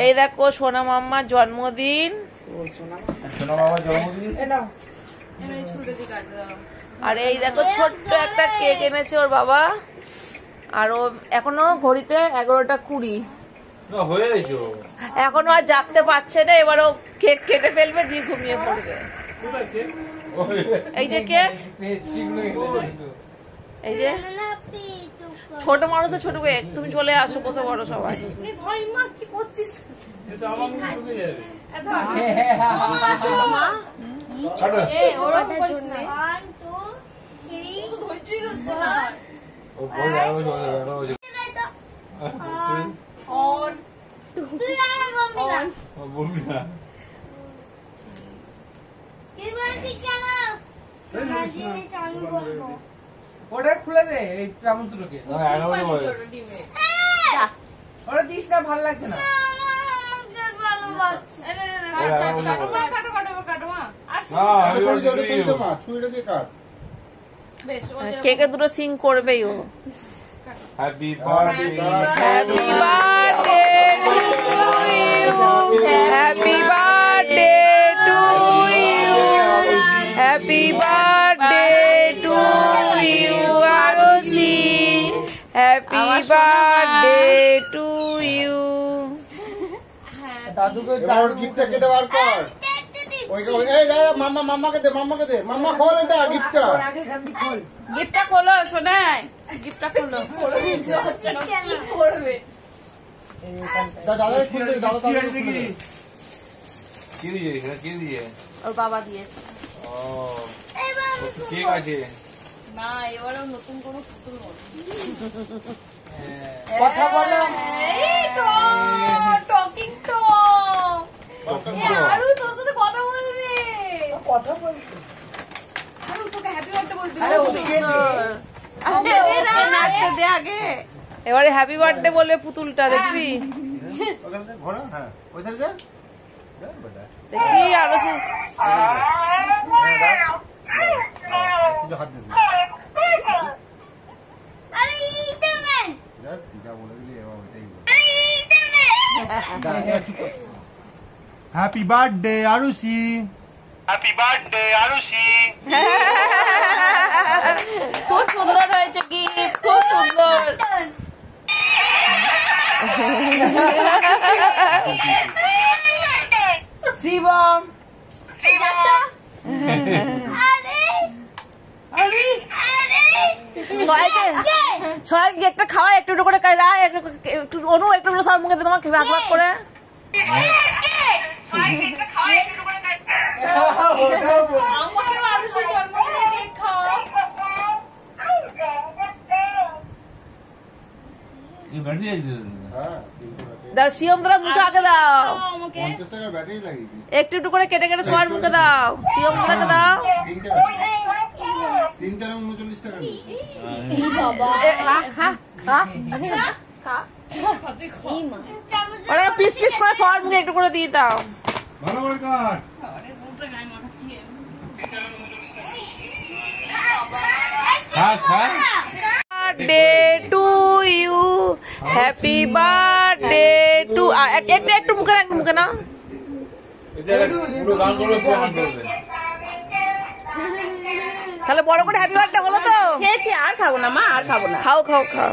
এই দেখো সোনা মাম্মার জন্মদিন। আর এই দেখো ছোট্ট একটা কেক এনেছে ওর বাবা। আর ও এখনো ঘড়িতে 11:20 এখনো আর জাগতে পারছে না। এবার ও কেক কেটে ফেলবে, দিয়ে ঘুমিয়ে পড়বে। এই যে কেক, এই যে ছোট মানুষের ছোট কেক। তুমি চলে আসো, বসে পড়ো সবাই। কি করছিস? ওটা খুলে দে, এই চামচ দুটোকে। ওটা দিস না, ভালো লাগছে না। কেকে দুটো সিং করবেই ও। Happy birthday, happy birthday to you, happy birthday to you, happy birthday to you Arushi, happy birthday to you. দাদুকে গিফটটা কেটে বার কর। মাম্মাকে দে, মাম্মা খোল এটা গিফটটা। গিফটটা খোলো শোনাই, গিফটটা খোলো। কি করবে দাদা খুলে দে, দাদা তাড়াতাড়ি খুলে দে। কি দিয়ে? ওর বাবা দিয়েছে। ও ঠিক আছে না, এবারে নতুন কোনো পুতুল বল। কথা বলো। এই তো টকিং তো আরো তোর সাথে কথা বলবে। কথা বলতে আরো তোকে হ্যাপি বার্থডে বলবি। আরে ওকে নাচতে দে আগে। এবারে হ্যাপি বার্থডে বলবে পুতুলটা, দেখবি? ওখানে ঘোড়া, হ্যাঁ ওইখানে যা। দেখি আরো সে হাত দে। Happy birthday Arushi, happy birthday Arushi. খুব সুন্দর হয়েছে গিফট, খুব সুন্দর। শিবম সবাইকে একটা খাওয়া, একটু একটু করে একটু অনু একটু সবার মুখে তোমার ভাগ ভাগ করে। দাও শিবম, তোরা মুখে আগে দাও। 50 টাকার ব্যাটারি লাগিয়েছি। একটু একটু করে কেটে কেটে সবার মুখে দাও। শিবম তোকে দাও। 339 টাকা। ওরা পিস পিস করে সবার মুখে একটু করে দিয়ে দাও। ভালো করে কাট। Birthday to you, happy birthday to. একটু মুখে না, মুখে না। তাহলে বড় করে হ্যাপি বার্থডে হলো তো। খেয়েছি, আর খাবো না মা, আর খাবো না। খাও খাও খাও।